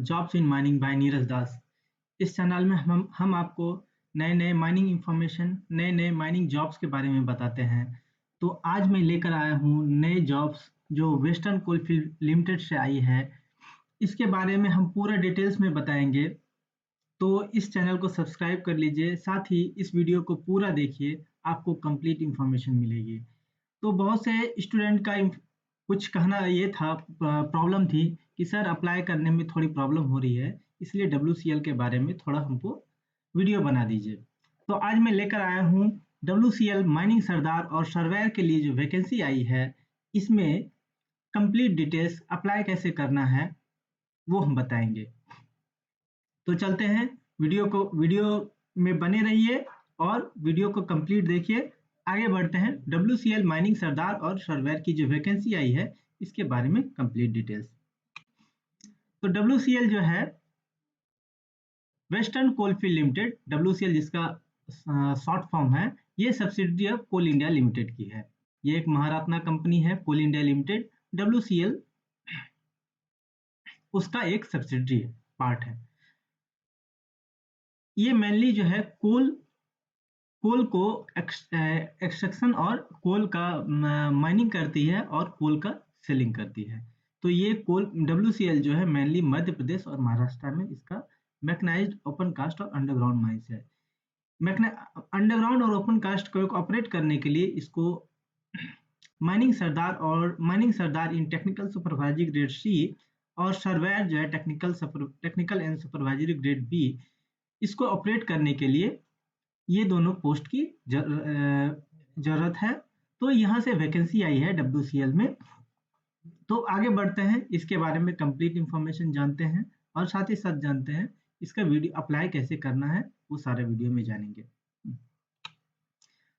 Jobs in mining by Neeraj Das. इस channel में हम आपको नए नए माइनिंग इंफॉर्मेशन, नए नए माइनिंग जॉब्स के बारे में बताते हैं। तो आज मैं लेकर आया हूँ नए जॉब्स जो वेस्टर्न कोलफील्ड लिमिटेड से आई है। इसके बारे में हम पूरा डिटेल्स में बताएंगे। तो इस चैनल को सब्सक्राइब कर लीजिए, साथ ही इस वीडियो को पूरा देखिए, आपको कंप्लीट इंफॉर्मेशन मिलेगी। तो बहुत से स्टूडेंट का कुछ कहना ये था, प्रॉब्लम थी कि सर अप्लाई करने में थोड़ी प्रॉब्लम हो रही है, इसलिए WCL के बारे में थोड़ा हमको वीडियो बना दीजिए। तो आज मैं लेकर आया हूँ WCL माइनिंग सरदार और सर्वेयर के लिए जो वैकेंसी आई है, इसमें कंप्लीट डिटेल्स अप्लाई कैसे करना है वो हम बताएंगे। तो चलते हैं, वीडियो में बने रहिए और वीडियो को कंप्लीट देखिए। आगे बढ़ते हैं। WCL माइनिंग सरदार और सर्वेयर की जो वैकेंसी आई है, इसके बारे में कंप्लीट डिटेल्स। तो WCL जो है वेस्टर्न कोलफील्ड लिमिटेड, WCL जिसका शॉर्ट फॉर्म है, ये subsidiary of Coal India Limited की है। ये एक महारत्ना कंपनी है, कोल इंडिया लिमिटेड। WCL उसका एक सब्सिडियरी पार्ट है। ये मेनली जो है कोल को एक्सट्रैक्शन और कोल का माइनिंग करती है और कोल का सेलिंग करती है। तो ये कोल WCL जो है मेनली मध्य प्रदेश और महाराष्ट्र में इसका मैकेनाइज्ड ओपन कास्ट और अंडरग्राउंड माइंस है। अंडरग्राउंड और ओपन कास्ट को ऑपरेट करने के लिए इसको माइनिंग सरदार इन टेक्निकल सुपरवाइजरी ग्रेड C और सर्वेयर जो है technical and supervisory grade B, इसको ऑपरेट करने के लिए ये दोनों पोस्ट की जरूरत है। तो यहाँ से वैकेंसी आई है WCL में। तो आगे बढ़ते हैं, इसके बारे में कंप्लीट इंफॉर्मेशन जानते हैं और साथ ही साथ जानते हैं इसका वीडियो अप्लाई कैसे करना है, वो सारे वीडियो में जानेंगे।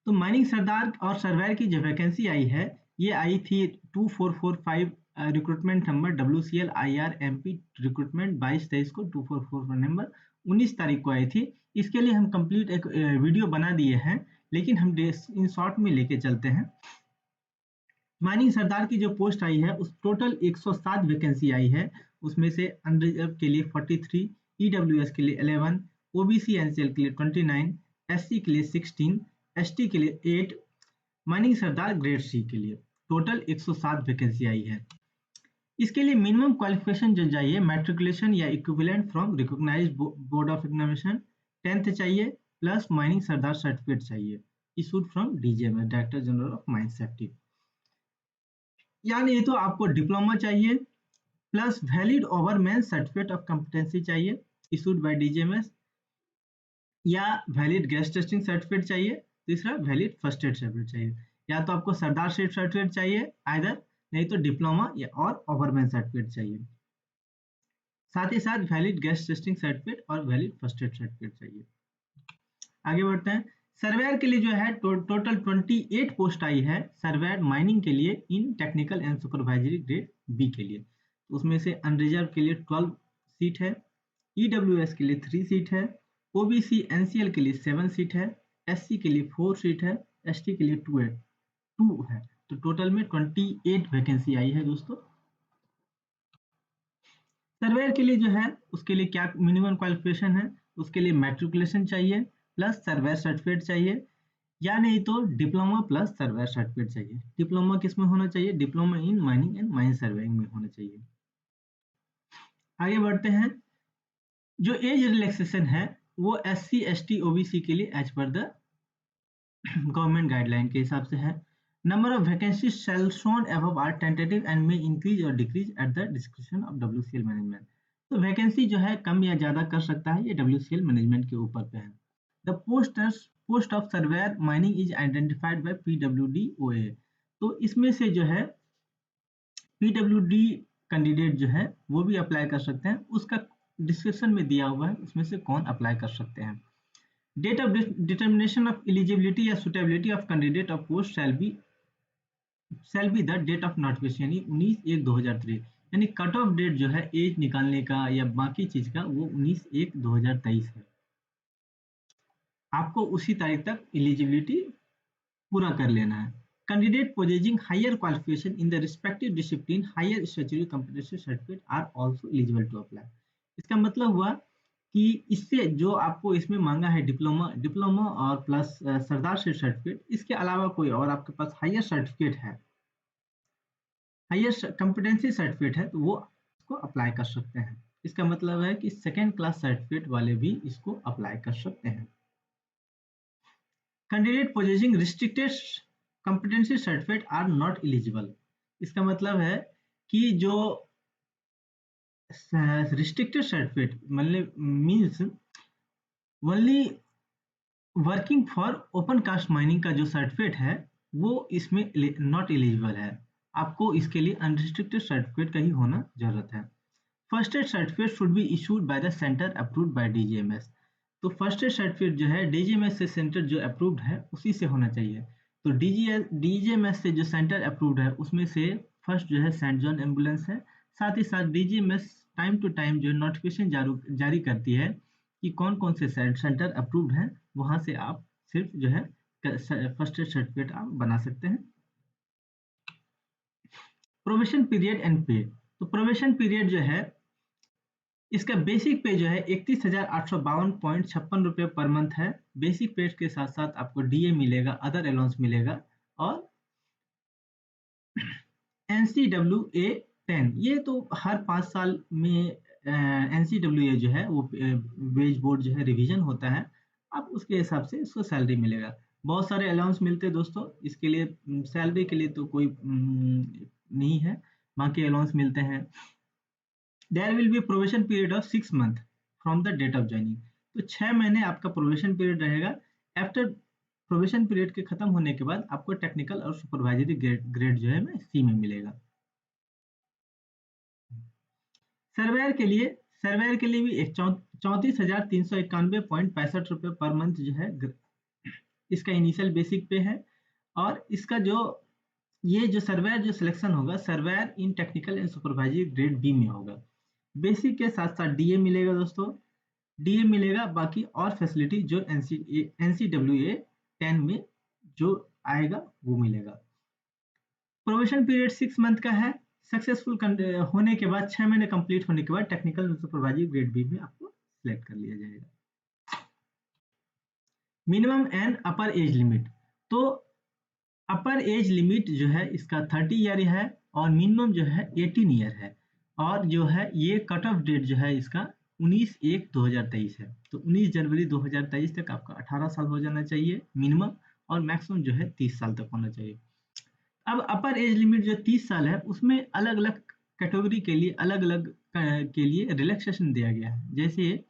तो माइनिंग सरदार और सर्वेयर की जो वैकेंसी आई है, ये आई थी 2445 recruitment number WCL IR MP recruitment 22-23 को 2444 नंबर 19 तारीख को आई थी। इसके लिए हम कंप्लीट एक वीडियो बना दिए हैं, लेकिन हम इन शॉर्ट में लेके चलते हैं। माइनिंग सरदार की जो पोस्ट आई है, उस टोटल 107 वैकेंसी आई है। उसमें से अनरिजर्व के लिए 43, EWS के लिए 11, OBC NCL के लिए 29, SC के लिए 16, ST के लिए 8, माइनिंग सरदार ग्रेड C के लिए टोटल 107 वैकेंसी आई है। इसके लिए मिनिमम क्वालिफिकेशन जो चाहिए, मैट्रिकुलेशन या equivalent from recognised board of examination 10th चाहिए, प्लस माइनिंग सरदार सर्टिफिकेट चाहिए issued from DGMS, director general of mine safety. यानी तो आपको डिप्लोमा चाहिए, plus valid overman certificate of competency चाहिए इशूड बाय DGMS, या वैलिड गैस टेस्टिंग सर्टिफिकेट चाहिए। तीसरा वैलिड फर्स्ट एड सर्टिफिकेट चाहिए। या तो आपको सरदार सर्टिफिकेट चाहिए आइदर, नहीं तो डिप्लोमा या और ओवरमैन सर्टिफिकेट चाहिए। साथ ही साथ वैलिड गैस टेस्टिंग सर्टिफिकेट और वैलिड फर्स्ट एड सर्टिफिकेट चाहिए। आगे बढ़ते हैं। सर्वेयर के लिए जो है टोटल 28 पोस्ट आई है सर्वेयर माइनिंग के लिए इन technical and supervisory grade B के लिए। तो उसमें से अनरिजर्व के लिए 12 सीट है, EWS के लिए 3 सीट है, OBC NCL के लिए 7 सीट है, SC के लिए 4 सीट है, ST के लिए 2 है। तो टोटल में 28 वैकेंसी आई है दोस्तों। सर्वेयर के लिए जो है उसके लिए क्या मिनिमम क्वालिफिकेशन है, उसके लिए मैट्रिकुलेशन चाहिए प्लस सर्वेयर सर्टिफिकेट चाहिए, या नहीं तो डिप्लोमा प्लस सर्वेयर सर्टिफिकेट चाहिए। डिप्लोमा किस में होना चाहिए? Diploma in mining and mine surveying में होना चाहिए। आगे बढ़ते हैं। जो एज रिलैक्सेशन है वो SC ST OBC के लिए as per the government guideline के हिसाब से है। Number of vacancy shall shown above are tentative and may increase और decrease at the description of WCL management. तो वैकेंसी जो है कम या ज्यादा कर सकता है, ये WCL मैनेजमेंट के ऊपर पे है। The post of surveyor mining is identified by PWD OA। तो इसमें से जो है PWD कैंडिडेट जो है वो भी अप्लाई कर सकते हैं, उसका डिस्क्रिप्शन में दिया हुआ है उसमें से कौन अप्लाई कर सकते हैं। Date of determination of eligibility या suitability of candidate of post shall be the date of notification, यानी 19/1/2023। यानी कट ऑफ डेट जो है एज निकालने का या बाकी चीज का वो 19/1/2023 है। आपको उसी तारीख तक एलिजिबिलिटी पूरा कर लेना है। Candidate possessing higher qualification in the respective discipline, higher statutory competency certificate are also eligible to apply। इसका मतलब हुआ कि इससे जो आपको इसमें मांगा है डिप्लोमा और प्लस सरदार शेठ सर्टिफिकेट, इसके अलावा कोई और आपके पास हायर सर्टिफिकेट है, हायर कॉम्पिटेंसी सर्टिफिकेट है, तो वो इसको अप्लाई कर सकते हैं। इसका मतलब है कि सेकेंड क्लास सर्टिफिकेट वाले भी इसको अप्लाई कर सकते हैं। Candidate possessing restricted competency certificate are not eligible. इसका मतलब है कि जो रिस्ट्रिक्टेड सर्टिफिकेट मतलब means only working for open cast mining का जो सर्टिफिकेट है वो इसमें नॉट एलिजिबल है। आपको इसके लिए अनरिस्ट्रिक्टेड सर्टिफिकेट का ही होना जरूरत है। First aid certificate should be issued by the centre approved by DGMS. तो फर्स्ट एड सर्टिफिकेट जो है डीजीएमएस से सेंटर जो अप्रूव्ड है उसी से होना चाहिए। तो डीजीएमएस से जो सेंटर अप्रूव्ड है उसमें से फर्स्ट जो है सेंट जॉन एम्बुलेंस है। साथ ही साथ डीजीएमएस टाइम टू टाइम जो नोटिफिकेशन जारी करती है कि कौन कौन से सेंटर अप्रूव्ड हैं, वहां से आप सिर्फ जो है फर्स्ट एड सर्टिफिकेट आप बना सकते हैं। प्रोबेशन पीरियड एंड पे। तो प्रोबेशन पीरियड जो है इसका बेसिक पे जो है 31,852.56 रुपये पर मंथ है। बेसिक पे के साथ साथ आपको डीए मिलेगा, अदर अलाउंस मिलेगा और एनसीडब्ल्यूए 10 ये तो हर 5 साल में एनसीडब्ल्यूए जो है वो वेज बोर्ड जो है रिवीजन होता है, अब उसके हिसाब से इसको सैलरी मिलेगा। बहुत सारे अलाउंस मिलते हैं दोस्तों, इसके लिए सैलरी के लिए तो कोई नहीं है, बाकी अलाउंस मिलते हैं। There will be probation period of 6 month from the date of joining. तो 6 महीने आपका प्रोबेशन पीरियड रहेगा। आफ्टर प्रोबेशन पीरियड के खत्म होने के बाद आपको टेक्निकल और सुपरवाइजरी ग्रेड जो है सी में मिलेगा। सर्वेयर के लिए भी 34,391.65 रुपये पर मंथ जो है इसका इनिशियल बेसिक पे है। और इसका जो ये जो सर्वेयर जो सिलेक्शन होगा, surveyor in technical and supervisory grade B में होगा। बेसिक के साथ साथ डीए मिलेगा दोस्तों, डीए मिलेगा, बाकी और फैसिलिटी जो एनसीडब्ल्यूए 10 में जो आएगा वो मिलेगा। प्रोबेशन पीरियड 6 मंथ का है। सक्सेसफुल होने के बाद 6 महीने कंप्लीट होने के बाद टेक्निकल सुपरवाइजरी ग्रेड बी में आपको सिलेक्ट कर लिया जाएगा। Minimum and upper age limit. तो अपर एज लिमिट जो है इसका 30 ईयर है और मिनिमम जो है 18 ईयर है। और जो है ये कट ऑफ डेट जो है इसका 19/1/2023 है। तो 19 जनवरी 2023 तक आपका 18 साल हो जाना चाहिए मिनिमम, और मैक्सिमम जो है 30 साल तक होना चाहिए। अब अपर एज लिमिट जो 30 साल है उसमें अलग अलग कैटेगरी के लिए अलग अलग के लिए रिलैक्सेशन दिया गया है। जैसे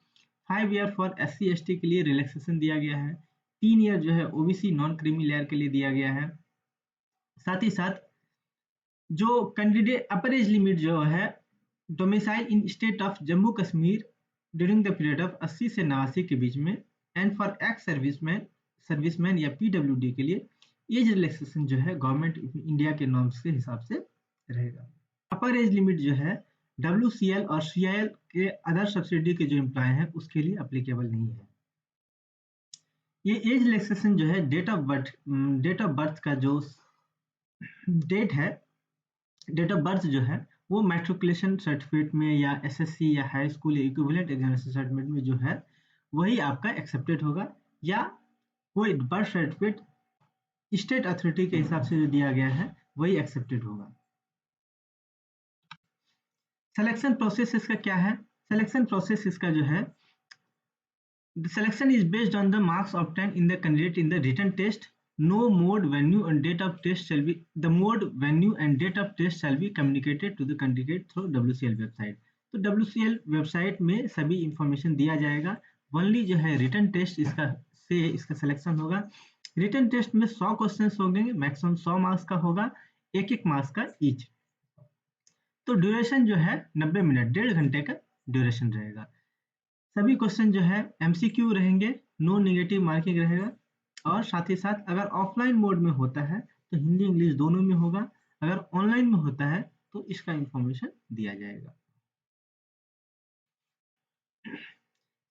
5 ईयर फॉर SC/ST के लिए रिलैक्सेशन दिया गया है, 3 ईयर जो है OBC नॉन क्रीमी लेयर के लिए दिया गया है। साथ ही साथ जो कैंडिडेट अपर एज लिमिट जो है domicile in state of Jammu Kashmir during the period of 80 से 89 के बीच में एंड फॉर एक्स सर्विसमैन या PWD के लिए एज रिलैक्सेशन जो है गवर्नमेंट इंडिया के नॉर्म्स के हिसाब से रहेगा। अपर एज लिमिट जो है WCL और CIL के अदर सब्सिडी के जो एम्प्लॉय हैं उसके लिए अप्लीकेबल नहीं है। ये एज रिलैक्सेशन जो है डेट ऑफ बर्थ का जो डेट है, डेट ऑफ बर्थ जो है वो मैट्रिकुलेशन सर्टिफिकेट में या SSC या हाई स्कूल या इक्विवेलेंट एग्जामिनेशन सर्टिफिकेट में जो है वही आपका एक्सेप्टेड होगा, या कोई बर्थ सर्टिफिकेट स्टेट अथॉरिटी के हिसाब से जो दिया गया है वही एक्सेप्टेड होगा। सिलेक्शन प्रोसेस इसका क्या है? सिलेक्शन प्रोसेस इसका जो है, the selection is based on the marks obtained in the candidate in the written test. No mode, venue and date of test shall be the mode, venue and date of test shall be communicated to the candidate through WCL website. तो WCL website में सभी information दिया जाएगा। Only जो है written test इसका selection होगा। Written test में 100 क्वेश्चन होंगे, मैक्सिमम 100 मार्क्स का होगा, एक मार्क्स का ईच। तो ड्यूरेशन जो है 90 मिनट, 1.5 घंटे का ड्यूरेशन रहेगा। सभी क्वेश्चन जो है MCQ रहेंगे, नो नेगेटिव मार्किंग रहेगा। और साथ ही साथ अगर ऑफलाइन मोड में होता है तो हिंदी इंग्लिश दोनों में होगा, अगर ऑनलाइन में होता है तो इसका इंफॉर्मेशन दिया जाएगा।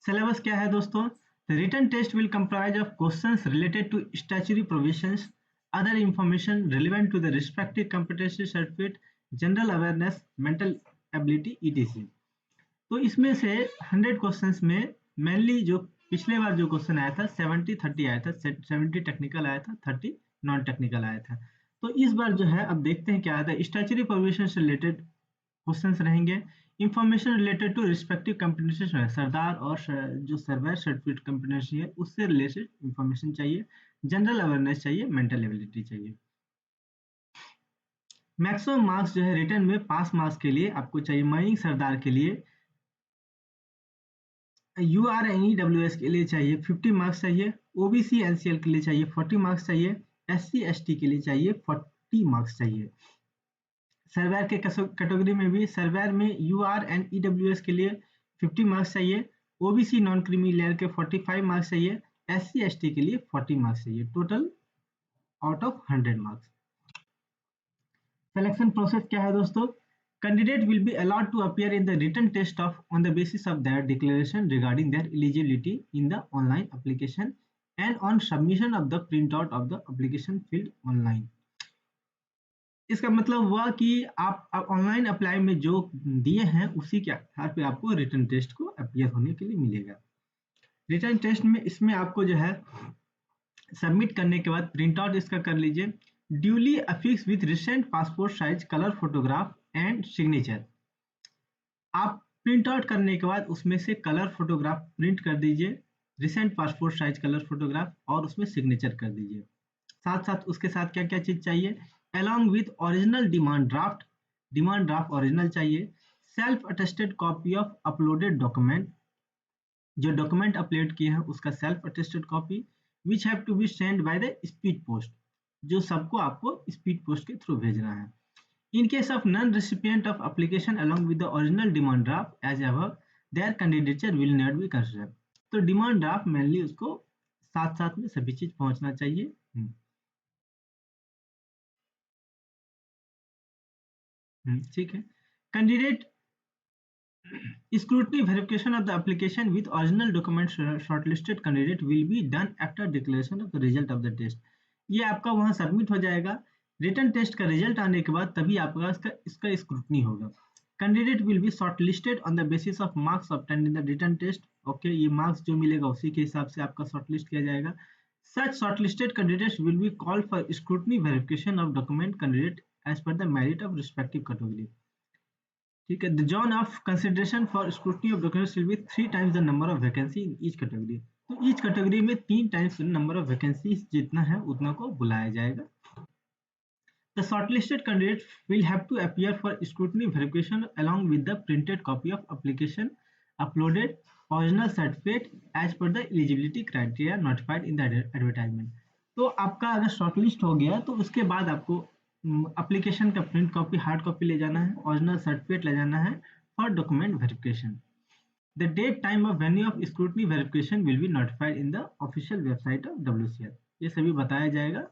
सिलेबस क्या है दोस्तों? The written test will comprise of questions related to statutory provisions, other information relevant to the respective competency certificate, general awareness, mental ability, etc. तो इसमें से 100 क्वेश्चंस में मेनली जो पिछले बार जो क्वेश्चन आया था 70-30 आया था, 70 टेक्निकल आया था, 30 नॉन टेक्निकल आया था। तो इस बार जो है अब देखते हैं क्या आता है। स्टैट्यूटरी प्रोविजन से रिलेटेड क्वेश्चंस रहेंगे। Information related to respective companies है, सरदार और जो सर्वेयर सर्टिफिकेट कंपनी है उससे रिलेटेड इंफॉर्मेशन चाहिए। जनरल अवेयरनेस चाहिए, मेंटल एबिलिटी चाहिए। मैक्सिमम मार्क्स जो है रिटर्न में पास मार्क्स के लिए आपको चाहिए। माइनिंग सरदार के लिए URNEWS के लिए चाहिए 50 मार्क्स चाहिए। OBC NCL के लिए चाहिए 40 मार्क्स चाहिए। SC ST के लिए चाहिए 40 मार्क्स चाहिए। सर्वेयर के कैटेगरी में भी सर्वेयर में URNEWS के लिए 50 मार्क्स चाहिए। OBC नॉन क्रीमी लेयर के 45 मार्क्स चाहिए। SC ST के लिए 40 मार्क्स चाहिए। Total out of 100 marks. Selection process क्या है दोस्तों? Candidate will be allowed to appear in the written test on the basis of their declaration regarding their eligibility in the online application and on submission of the printout of the application filled online. इसका मतलब हुआ कि आप online apply में जो दिए हैं उसी के आधार पे आपको रिटन टेस्ट को अपीयर होने के लिए मिलेगा। रिटन टेस्ट में इसमें आपको जो है सबमिट करने के बाद प्रिंट आउट इसका कर लीजिए। Duly affix with recent passport size colour photograph and signature. आप प्रिंट आउट करने के बाद उसमें से कलर फोटोग्राफ प्रिंट कर दीजिए, recent passport size colour photograph, और उसमें सिग्नेचर कर दीजिए। साथ साथ उसके साथ क्या क्या चीज चाहिए? Along with original demand draft original चाहिए। Self attested copy of uploaded document, जो डॉक्यूमेंट अपलोड किए हैं उसका self attested copy, which have to be send by the speed post, जो सबको आपको स्पीड पोस्ट के थ्रू भेजना है। In case of non-recipient of application along with the original demand draft as above, their candidature will not be considered. तो demand draft mainly उसको साथ साथ में सभी चीज पहुंचना चाहिए। ठीक है। Candidate scrutiny verification of the application with original documents shortlisted candidate will be done after declaration of the result of the test. ये आपका वहां सबमिट हो जाएगा। रिटन टेस्ट का रिजल्ट आने के बाद तभी आपका इसका स्क्रूटनी होगा। Candidate will be shortlisted on the basis of marks obtained in the written test. Okay, ये मार्क्स जो मिलेगा उसी के हिसाब से आपका शॉर्टलिस्ट किया जाएगा। Such shortlisted candidates will be called for scrutiny verification of document candidate as per the merit of respective category. ठीक है। The zone of consideration for scrutiny of documents will be 3 times the number of vacancy in each category. तो each category में 3 times number of vacancy जितना है उतना को बुलाया जाएगा। The shortlisted candidates will have to appear for scrutiny verification along with the printed copy of application, uploaded original certificate as per the eligibility criteria notified in the advertisement. तो आपका अगर shortlist हो गया तो उसके बाद आपको एप्लीकेशन का प्रिंट कॉपी, हार्ड कॉपी ले जाना है, ओरिजिनल सर्टिफिकेट ले जाना है for document verification. The date time of venue of scrutiny verification will be notified in the official website of WCR। ये सभी बताया जाएगा।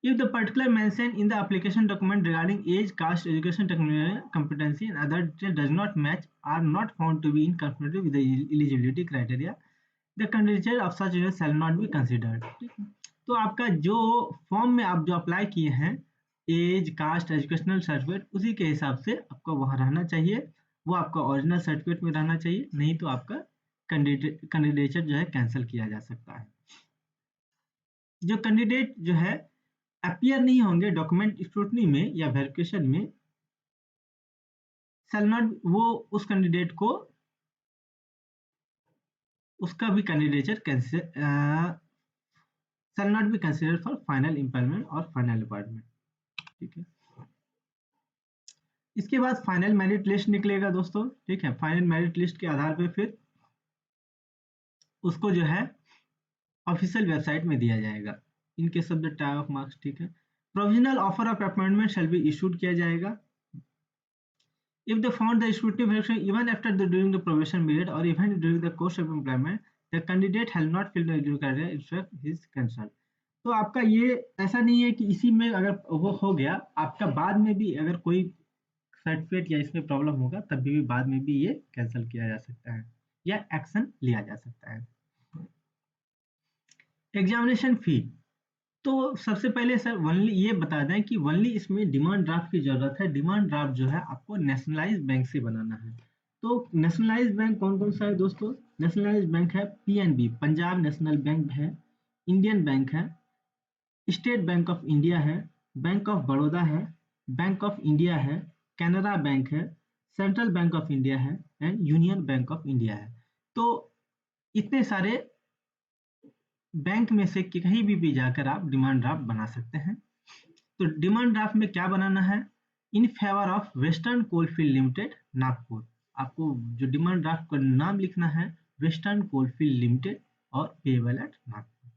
If the particular mention in the application document regarding age, caste, education, technical competency and other details does not match, are not found to be in conformity with the eligibility criteria, the candidature of such shall not be considered. तो आपका जो form में आप जो apply किए हैं, as, cast, educational certificate, उसी के हिसाब से आपको वहाँ रहना चाहिए। वो आपका ओरिजिनल सर्टिफिकेट में रहना चाहिए, नहीं तो आपका कैंडिडेचर जो है कैंसिल किया जा सकता है। जो कैंडिडेट जो है अपीयर नहीं होंगे डॉक्यूमेंट स्क्रूटनी में या वेरिफिकेशन में, शैल नॉट, वो उस कैंडिडेट को उसका भी candidature shall not be considered for final employment और फाइनल अपॉइंटमेंट। ठीक है। इसके बाद फाइनल मेरिट लिस्ट निकलेगा दोस्तों। ठीक है। फाइनल मेरिट लिस्ट के आधार पे फिर उसको जो है ऑफिशियल वेबसाइट में दिया जाएगा इन case of the type of marks. ठीक है। Provisional offer of appointment shall be issued किया जाएगा if they found the scrutiny verification even after during the probation period or even during the course of employment, the candidate has not filled the eligibility criteria, instruct his concern। तो आपका ये ऐसा नहीं है कि इसी में अगर वो हो गया, आपका बाद में भी अगर कोई सर्टिफिकेट या इसमें प्रॉब्लम होगा तब भी बाद में भी ये कैंसिल किया जा सकता है या एक्शन लिया जा सकता है। एग्जामिनेशन फी, तो सबसे पहले सर वनली ये बता दें कि वनली इसमें डिमांड ड्राफ्ट की जरूरत है। डिमांड ड्राफ्ट जो है आपको नेशनलाइज बैंक से बनाना है। तो नेशनलाइज्ड बैंक कौन कौन सा है दोस्तों? नेशनलाइज्ड बैंक है पीएनबी, पंजाब नेशनल बैंक है, इंडियन बैंक है, स्टेट बैंक ऑफ इंडिया है, बैंक ऑफ बड़ौदा है, बैंक ऑफ इंडिया है, कैनरा बैंक है, सेंट्रल बैंक ऑफ इंडिया है and union bank of India है। तो इतने सारे बैंक में से कहीं भी जाकर आप डिमांड ड्राफ्ट बना सकते हैं। तो डिमांड ड्राफ्ट में क्या बनाना है? In favour of western Coalfield limited Nagpur. आपको जो डिमांड ड्राफ्ट का नाम लिखना है वेस्टर्न कोलफील्ड लिमिटेड और पेबल एट नागपुर।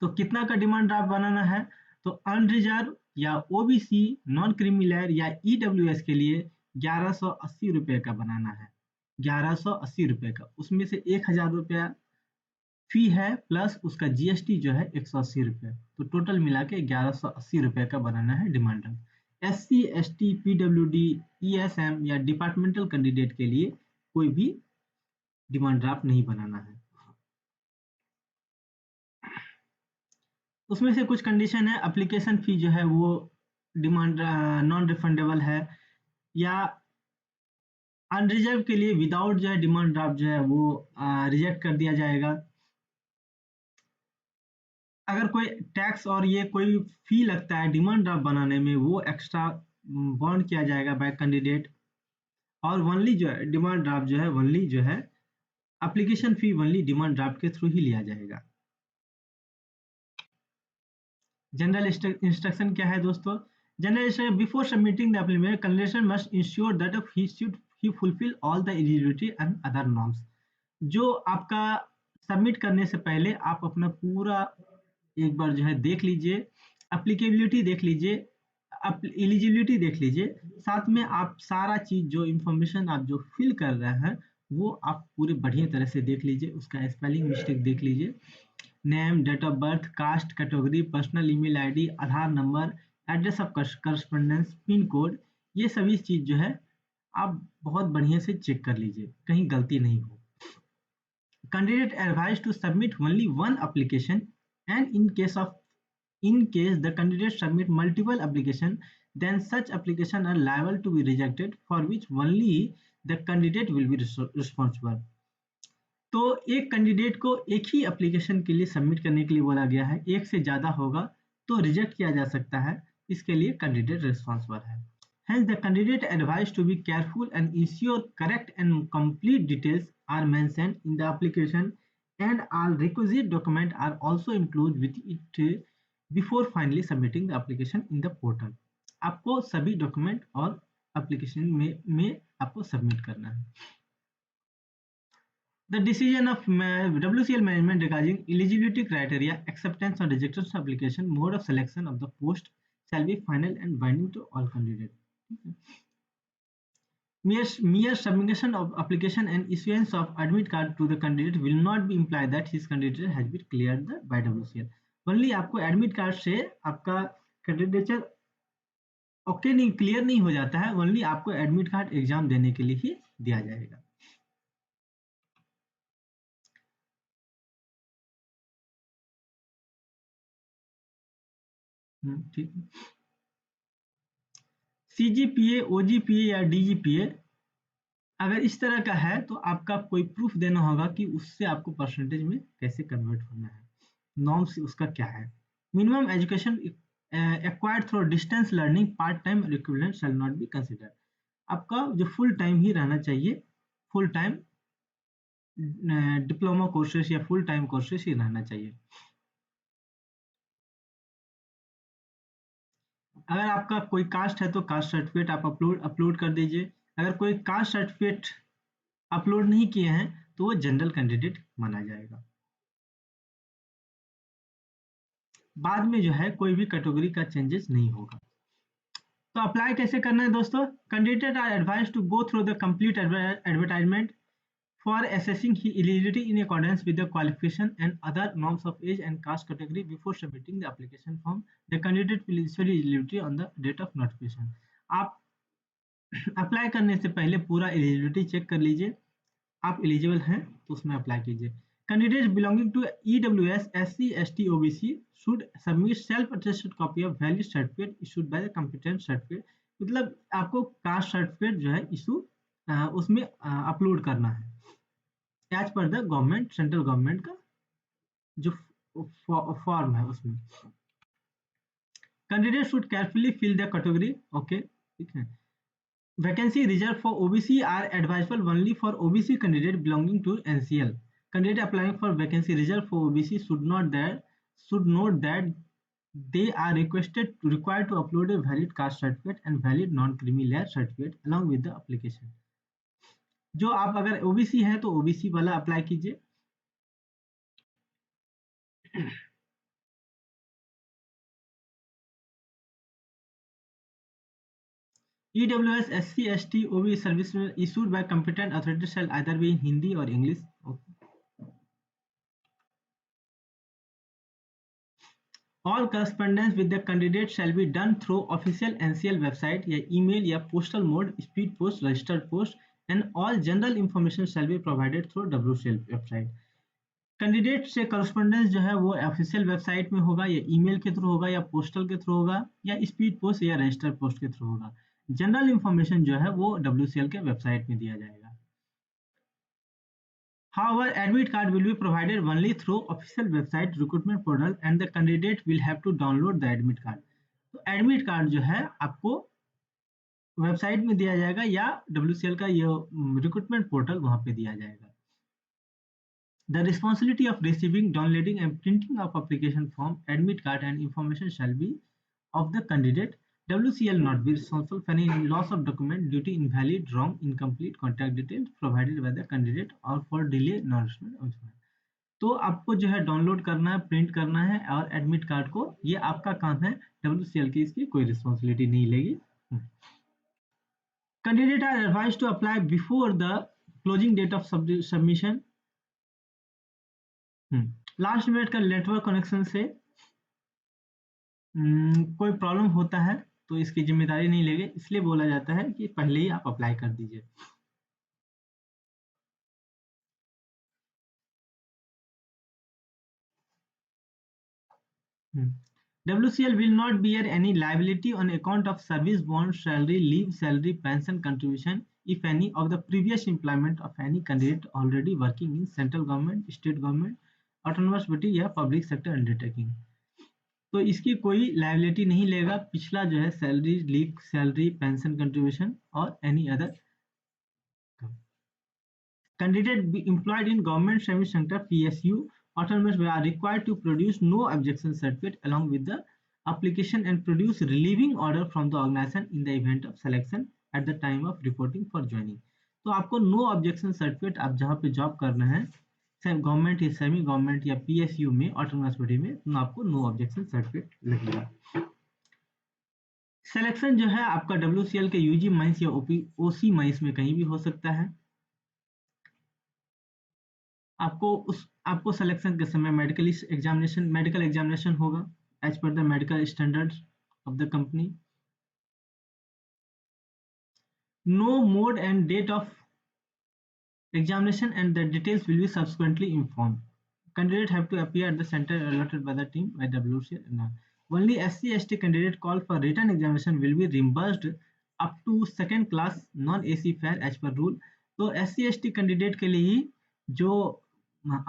तो कितना का डिमांड ड्राफ्ट बनाना है? तो अनरिजर्व या ओबीसी, नॉन क्रीमिलेयर या ईडब्ल्यूएस के लिए 1180 रुपए का बनाना है। 1180 रुपए का, उसमें से 1000 रुपया फी है प्लस उसका जीएसटी जो है 180 रुपये, तो टोटल मिला के 1180 रुपये का बनाना है demand draft. SC, ST, PWD, ESM या डिपार्टमेंटल कैंडिडेट के लिए कोई भी डिमांड ड्राफ्ट नहीं बनाना है। उसमें से कुछ कंडीशन है, एप्लीकेशन फी जो है वो डिमांड नॉन रिफंडेबल है, या अनरिजर्व के लिए विदाउट जो है डिमांड ड्राफ्ट जो है वो रिजेक्ट कर दिया जाएगा। अगर कोई टैक्स और ये कोई फी लगता है डिमांड ड्राफ्ट बनाने में, वो एक्स्ट्रा बॉन्ड किया जाएगा बाय कैंडिडेट। और ओनली जो है डिमांड ड्राफ्ट जो है ओनली जो है application fee only demand draft के थ्रू ही लिया जाएगा। जनरल इंस्ट्रक्शन क्या है दोस्तों? General instruction, before submitting the application candidate must ensure that he fulfil all the eligibility and other norms. जो आपका सबमिट करने से पहले आप अपना पूरा एक बार जो है देख लीजिए, एप्लीकेबिलिटी देख लीजिए, एलिजिबिलिटी देख लीजिए, साथ में आप सारा चीज जो इंफॉर्मेशन आप जो फिल कर रहे हैं वो आप पूरे बढ़िया तरह से देख लीजिए। उसका स्पेलिंग मिस्टेक देख लीजिए, name, date of birth, caste, category, personal email ID, Aadhaar number, address of correspondence, pin code, ये सभी चीज जो है आप बहुत बढ़िया से चेक कर लीजिए, कहीं गलती नहीं हो। Candidate advised to submit only one application, and in case the candidate submit multiple application, then such application are liable to be rejected, for which only the candidate will be responsible. तो एक candidate को एक ही application के लिए submit करने के लिए बोला गया है, एक से ज्यादा होगा तो रिजेक्ट किया जा सकता है, इसके लिए कैंडिडेट रिस्पॉन्सिबल है। Hence, the candidate advised to be careful and ensure correct and complete details are mentioned in the application, and all requisite documents are also included with it before finally submitting the application in the portal. आपको सभी document और application में आपको submit करना है। The decision of WCL management regarding eligibility criteria, acceptance or rejection of application, mode of selection of the post shall be final and binding to all candidates. Mere submission of application and issuance of admit card to the candidate will not be imply that his candidate has been cleared by WCL. Only आपको admit card से आपका candidature okay नहीं, clear नहीं हो जाता है, only आपको admit card exam देने के लिए ही दिया जाएगा। ठीक है। CGPA, OGPA या DGPA अगर इस तरह का है तो आपका कोई प्रूफ देना होगा कि उससे आपको परसेंटेज में कैसे कन्वर्ट होना है, नॉर्म्स उसका क्या है। Minimum education acquired through distance learning part time equivalent shall not be considered. आपका जो फुल टाइम ही रहना चाहिए, फुल टाइम डिप्लोमा कोर्सेज या फुल टाइम कोर्सेज ही रहना चाहिए। अगर आपका कोई कास्ट है तो कास्ट सर्टिफिकेट आप अपलोड कर दीजिए। अगर कोई कास्ट सर्टिफिकेट अपलोड नहीं किए हैं तो वो जनरल कैंडिडेट माना जाएगा। बाद में जो है कोई भी कैटेगरी का चेंजेस नहीं होगा। तो अप्लाई कैसे करना है दोस्तों? Candidate are advised to go through the complete advertisement for assessing his eligibility in accordance with the qualification and other norms of age and caste category before submitting the application form. The candidate will ensure eligibility on the date of notification. आप apply करने से पहले पूरा eligibility check कर लीजिए, आप eligible हैं तो उसमें अप्लाई कीजिए। Candidates belonging to EWS, SC, ST, OBC should submit self-attested copy of valid certificate issued by the competent certificate। मतलब आपको कास्ट सर्टिफिकेट जो है इशू उसमें अपलोड करना है as per the government, central government का जो फॉर्म है उसमें। Candidate should carefully fill the category, okay ठीक है। Vacancy reserved for OBC are advisable only for OBC candidate belonging to NCL. Candidate applying for vacancy reserved for OBC should note that they are required to upload a valid caste certificate and valid non-creamy layer certificate along with the application. जो आप अगर OBC है तो OBC वाला apply कीजिए। EWS SC ST OB service issued by competent authority shall either be in Hindi or English. Okay. All correspondence with the candidate shall be done through official NCL website या email या postal mode, speed post, registered post, and all general information shall be provided through WCL website. Candidate से correspondence जो है वो official website में होगा या email के थ्रू होगा या पोस्टल के थ्रू होगा या स्पीड पोस्ट या रजिस्टर पोस्ट के थ्रू होगा। जनरल इंफॉर्मेशन जो है वो WCL के वेबसाइट में दिया जाएगा। However, admit card will be provided only through official website recruitment portal and the candidate will have to download the admit card. तो admit card जो है आपको वेबसाइट में दिया जाएगा या WCL का ये रिक्रूटमेंट पोर्टल वहां पे दिया जाएगा। The responsibility of receiving, downloading and printing of application form, admit card and information shall be of the candidate. WCL not be responsible for any loss of document due to invalid, wrong, incomplete contact details provided by the candidate or for delay non-receipt. तो आपको जो है download करना है, print करना है और admit card को, ये आपका काम है। WCL की इसकी कोई रिस्पॉन्सिबिलिटी नहीं लेगी। Candidate are advise to apply before the closing date of submission. Last minute का नेटवर्क कनेक्शन से कोई प्रॉब्लम होता है तो इसकी जिम्मेदारी नहीं लेंगे, इसलिए बोला जाता है कि पहले ही आप अप्लाई कर दीजिए। WCL will not bear any liability on account of service bond, salary, leave, salary, pension contribution, if any, of the previous employment of any candidate already working in central government, state government, autonomous body या public sector undertaking. तो इसकी कोई liability नहीं लेगा पिछला जो है salary, leave, salary, pension contribution और any other. Candidate be employed in government semi-sector PSU autonomous are required to produce no objection certificate along with the application and produce relieving order from the organization in the event of selection at the time of reporting for joining. तो आपको no objection certificate, आप जहाँ पे job करना है government या semi government या PSU में, ऑटोनोमस बॉडी में, तो आपको नो ऑब्जेक्शन सर्टिफिकेट लगेगा। सिलेक्शन जो है आपका WCL के UG माइंस या OC माइंस में कहीं भी हो सकता है। आपको सिलेक्शन के समय मेडिकल एग्जामिनेशन होगा as per the medical standards of the company. No mode and date of examination and the details will be subsequently informed. Candidate have to appear at the center allotted by the team by WCL. Only SC/ST candidate call for written examination will be reimbursed up to second class non-AC fare as per rule. तो SC/ST candidate के लिए ही जो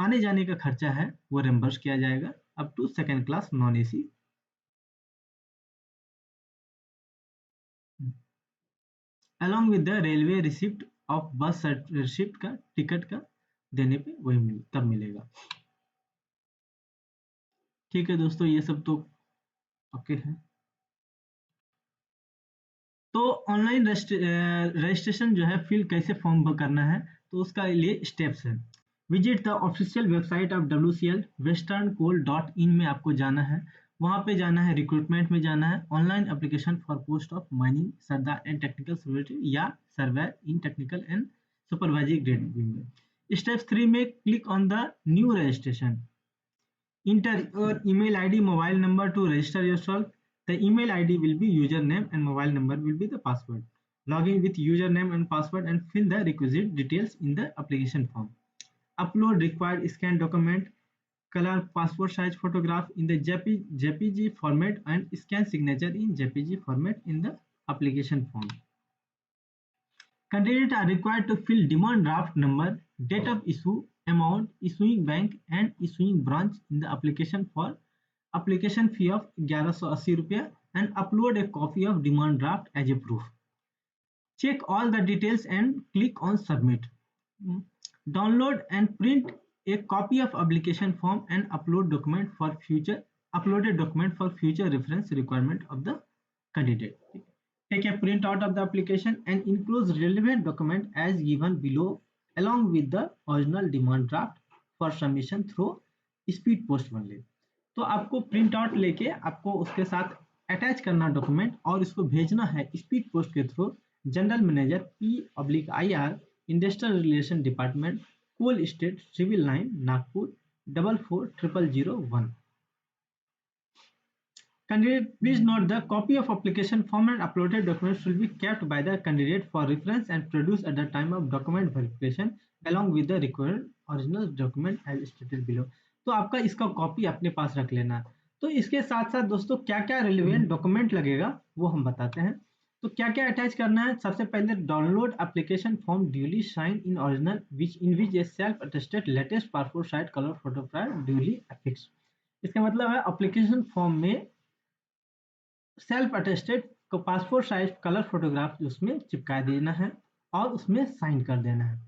आने जाने का खर्चा है वो रिम्बर्स किया जाएगा up to second class non-AC। along with the railway receipt of bus receipt का टिकट का देने पे वही तब मिलेगा। ठीक है दोस्तों, ये सब तो ओके है। तो ऑनलाइन रजिस्ट्रेशन जो है फिल कैसे फॉर्म करना है, तो उसका लिए स्टेप्स है। Visit the official website of WCL westerncoal.in में आपको जाना है, वहाँ पे जाना है, रिक्रूटमेंट में जाना है, online application for post of mining sardar and technical supervisor या surveyor in technical and supervisory grade में। स्टेप 3 में click on the new registration, enter your email ID, mobile number to register yourself. The email ID will be username and mobile number will be the password. Log in with username and password and fill the requisite details in the application form. Upload required scanned document, color passport size photograph in the JPG format and scan signature in JPG format in the application form. Candidates are required to fill demand draft number, date of issue, amount, issuing bank and issuing branch in the application for application fee of 1180 रुपया and upload a copy of demand draft as a proof. Check all the details and click on submit. Download and print a copy of application form and uploaded document for future reference requirement of the candidate. Take a print out of the application and include relevant document as given below along with the original demand draft for submission through speed post only. तो आपको print out लेके आपको उसके साथ attach करना document और इसको भेजना है स्पीड पोस्ट के through general manager P/IR industrial relation department coal state civil line Nagpur 440001. Candidate, please note the copy of application form and uploaded documents will be kept by the candidate for reference and produced at the time of document verification along with the required original document as stated below. तो आपका इसका copy अपने पास रख लेना है. तो इसके साथ साथ दोस्तों क्या क्या रिलेवेंट डॉक्यूमेंट लगेगा वो हम बताते हैं. तो क्या क्या अटैच करना है. सबसे पहले download application form duly sign in original in which a self attested latest passport size colour photograph duly affix. इसका मतलब है एप्लीकेशन फॉर्म में सेल्फ अटेस्टेड को पासपोर्ट साइज कलर फोटोग्राफ उसमें चिपका देना है और उसमें साइन कर देना है.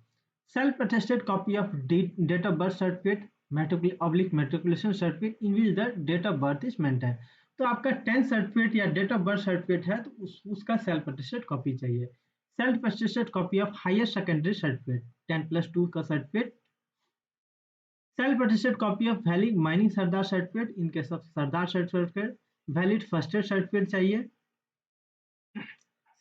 Self attested copy of date of birth certificate matriculation certificate in which the date of birth is mentioned. तो आपका 10th सर्टिफिकेट या डेट ऑफ बर्थ सर्टिफिकेट है तो उसका सेल्फ अटेस्टेड कॉपी चाहिए. Self attested copy of higher secondary certificate 10+2 का certificate. Self attested copy of valid mining sardar certificate in case of sardar certificate. Valid first aid certificate चाहिए.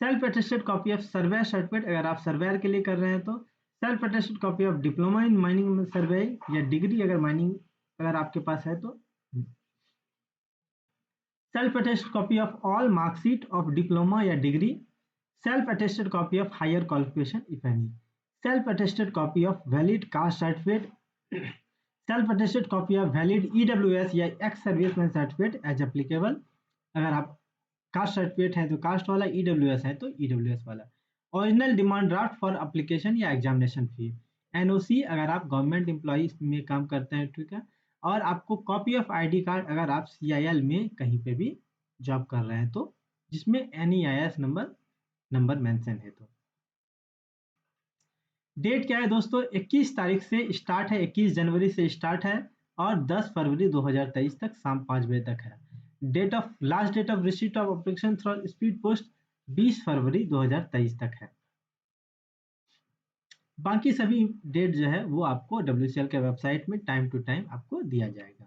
Self attested copy of surveyor certificate अगर आप surveyor के लिए कर रहे हैं तो. Self attested copy of diploma in mining survey या डिग्री अगर माइनिंग अगर आपके पास है तो. Self attested copy of all marksheet of diploma या degree. Self attested copy of higher qualification if any. Self attested copy of valid caste certificate. Self attested copy of valid EWS या ex serviceman certificate as applicable. अगर आप caste certificate है तो cast वाला, EWS है तो EWS वाला. Original demand draft for application या एग्जामिनेशन फी. NOC अगर आप गवर्नमेंट एम्प्लॉय में काम करते हैं, ठीक है. और आपको कॉपी ऑफ ID कार्ड अगर आप CIL में कहीं पे भी जॉब कर रहे हैं तो जिसमें NEIS नंबर मेंशन है. तो डेट क्या है दोस्तों. 21 तारीख से स्टार्ट है, 21 जनवरी से स्टार्ट है और 10 फरवरी 2023 तक शाम 5 बजे तक है. Last date of receipt of application through speed post 20 फरवरी 2023 तक है. बाकी सभी डेट जो है वो आपको WCL के वेबसाइट में टाइम टू टाइम आपको दिया जाएगा.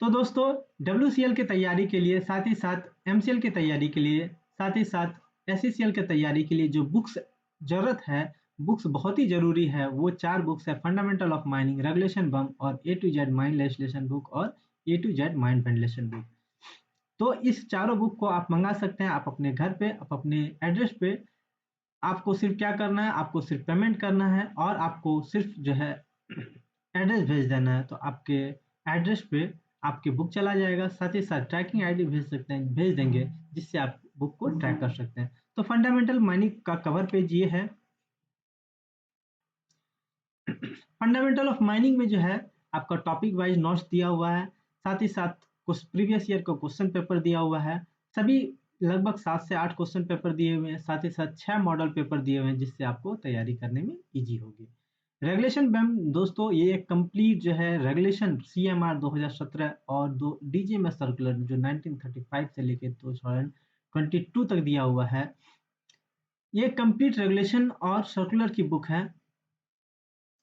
तो दोस्तों WCL की तैयारी के लिए साथ ही साथ MCL की तैयारी के लिए साथ ही साथ SCCL की तैयारी के लिए जो बुक्स जरूरत है, बुक्स बहुत ही जरूरी है. वो 4 बुक्स है. फंडामेंटल ऑफ माइनिंग, रेगुलेशन बम और A to Z mine legislation book और A to Z mine ventilation book. तो इस चारों बुक को आप मंगा सकते हैं. आप अपने घर पे, आप अपने एड्रेस पे, आपको सिर्फ क्या करना है, आपको सिर्फ पेमेंट करना है और आपको सिर्फ जो है एड्रेस भेज देना है. तो आपके एड्रेस पे आपकी बुक चला जाएगा. साथ ही साथ ट्रैकिंग ID भेज देंगे जिससे आप बुक को ट्रैक कर सकते हैं. तो फंडामेंटल माइनिंग का कवर पेज ये है. फंडामेंटल ऑफ माइनिंग में जो है आपका टॉपिक वाइज नोट्स दिया हुआ है. साथ ही साथ कुछ प्रीवियस ईयर का क्वेश्चन पेपर दिया हुआ है. सभी लगभग 7 से 8 क्वेश्चन पेपर दिए हुए हैं. साथ ही साथ 6 मॉडल पेपर दिए हुए हैं जिससे आपको तैयारी करने में इजी होगी. रेगुलेशन बैम दोस्तों ये एक कंप्लीट जो है रेगुलेशन CMR 2017 और DGMS सर्कुलर जो 1935 से लेकर 2022 तक दिया हुआ है. ये कंप्लीट रेगुलेशन और सर्कुलर की बुक है.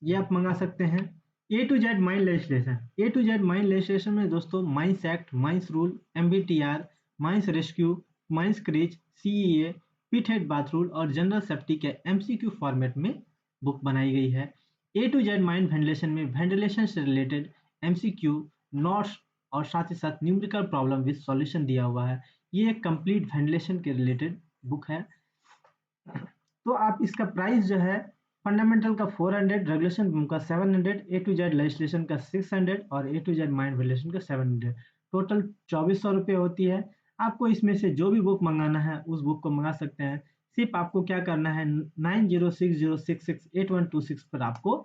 ये आप मंगा सकते हैं. A to Z mine legislation. A to Z mine legislation में दोस्तों mines act, mines rule, MBTR, mines rescue, mines craze, CEA, पिट हेड बाथ रूल और जनरल सेफ्टी के MCQ फॉर्मेट में बुक बनाई गई है. A to Z mine ventilation में ventilation से रिलेटेड MCQ, नोट्स और साथ ही साथ न्यूमेरिकल प्रॉब्लम विद सॉल्यूशन दिया हुआ है. ये एक कंप्लीट वेंटिलेशन के रिलेटेड बुक है. तो आप इसका प्राइस जो है फंडामेंटल का 400, रेगुलेशन का 700, A to Z लेजिस्लेशन का 600 और A to Z mind ventilation का 700, टोटल 2400 रुपये होती है. आपको इसमें से जो भी बुक मंगाना है उस बुक को मंगा सकते हैं। सिर्फ आपको क्या करना है, 9060668126 पर आपको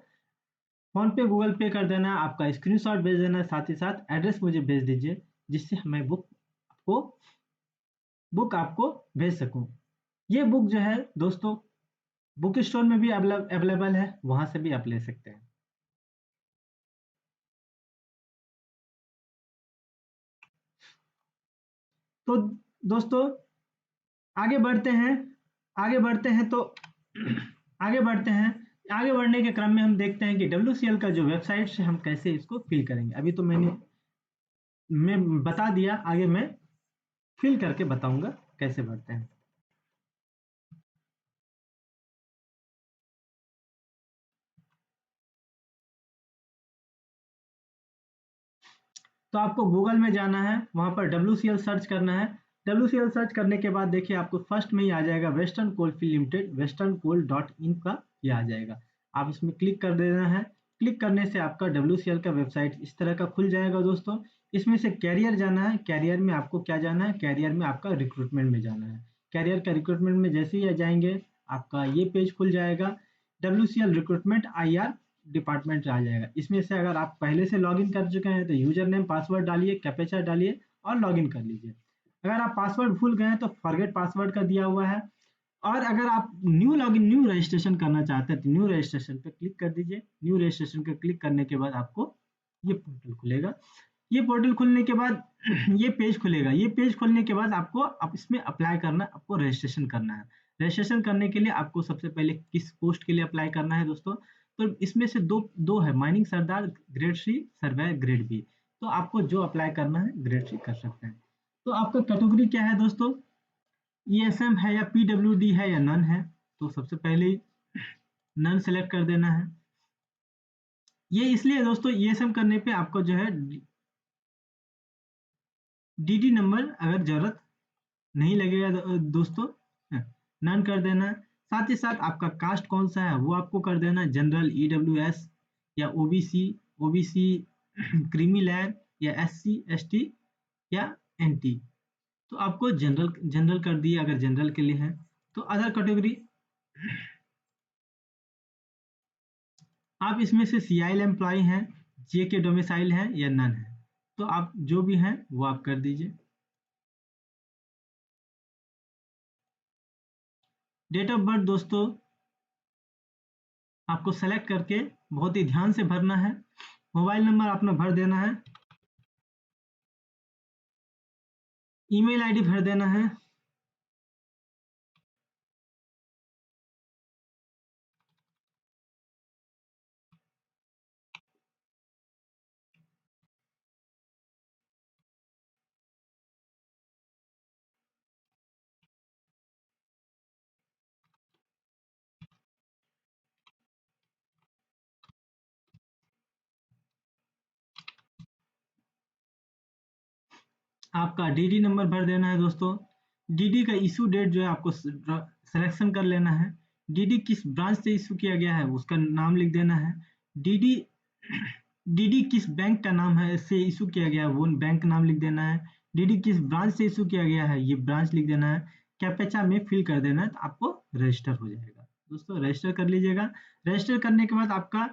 फोन पे गूगल पे कर देना, आपका स्क्रीनशॉट भेज देना, साथ ही साथ एड्रेस मुझे भेज दीजिए जिससे मैं बुक आपको भेज सकूं। ये बुक जो है दोस्तों बुक स्टोर में भी अवेलेबल है, वहां से भी आप ले सकते हैं। तो दोस्तों आगे बढ़ते हैं, आगे बढ़ते हैं तो आगे बढ़ते हैं। आगे बढ़ने के क्रम में हम देखते हैं कि WCL का जो वेबसाइट से हम कैसे इसको फिल करेंगे। अभी तो मैं बता दिया, आगे मैं फिल करके बताऊंगा कैसे भरते हैं। तो आपको गूगल में जाना है, वहां पर WCL सर्च करना है। WCL सर्च करने के बाद देखिए आपको फर्स्ट में ही आ जाएगा Western Coalfield Limited, western coal dot in का ये आ जाएगा। आप इसमें क्लिक कर देना है। क्लिक करने से आपका WCL का वेबसाइट इस तरह का खुल जाएगा दोस्तों। इसमें से कैरियर जाना है, कैरियर में आपको क्या जाना है, कैरियर में आपका रिक्रूटमेंट में जाना है। कैरियर का रिक्रूटमेंट में जैसे ही जाएंगे आपका ये पेज खुल जाएगा, WCL रिक्रूटमेंट IR डिपार्टमेंट आ जाएगा। इसमें से अगर आप पहले से लॉगिन कर चुके हैं तो यूजर नेम पासवर्ड डालिए, कैप्चा डालिए और लॉगिन कर लीजिए। अगर आप पासवर्ड भूल गए हैं तो फॉरगेट पासवर्ड का दिया हुआ है। और अगर आप न्यू रजिस्ट्रेशन करना चाहते हैं तो न्यू रजिस्ट्रेशन पे क्लिक कर दीजिए। न्यू रजिस्ट्रेशन पे क्लिक करने के बाद आपको ये पोर्टल खुलेगा। ये पोर्टल खुलने के बाद ये पेज खुलेगा। ये पेज खोलने के बाद आपको अब इसमें अप्लाई करना, आपको रजिस्ट्रेशन करना है। रजिस्ट्रेशन करने के लिए आपको सबसे पहले किस पोस्ट के लिए अप्लाई करना है दोस्तों, तो इसमें से दो दो है, mining sardar grade C, surveyor grade B. तो आपको जो अप्लाई करना है ग्रेड सी कर सकते हैं। तो आपका कैटेगरी क्या है दोस्तों, ESM है या PWD है या नन है। तो सबसे पहले नन सेलेक्ट कर देना है। ये इसलिए दोस्तों ESM करने पे आपको जो है DD नंबर अगर जरूरत नहीं लगेगा दोस्तों, नन कर देना है। साथ ही साथ आपका कास्ट कौन सा है वो आपको कर देना है, जनरल, EWS या OBC क्रीमी लेयर या SC ST या NT। तो आपको जनरल जनरल कर दिए अगर जनरल के लिए है। तो अदर कैटेगरी आप इसमें से CIL एम्प्लॉय हैं, JK डोमिसाइल है या नन है। तो आप जो भी हैं वो आप कर दीजिए। डेट ऑफ बर्थ दोस्तों आपको सेलेक्ट करके बहुत ही ध्यान से भरना है। मोबाइल नंबर अपना भर देना है। ईमेल आईडी भर देना है। आपका DD नंबर भर देना है दोस्तों। DD का इशू डेट जो है आपको सिलेक्शन कर लेना है। DD किस ब्रांच से इशू किया गया है उसका नाम लिख देना है। DD DD किस बैंक का नाम है से इशू किया गया है वो बैंक का नाम लिख देना है। DD किस ब्रांच से इशू किया गया है ये ब्रांच लिख देना है। कैप्चा में फिल कर देना है तो आपको रजिस्टर हो जाएगा। दोस्तों रजिस्टर कर लीजिएगा। रजिस्टर करने के बाद आपका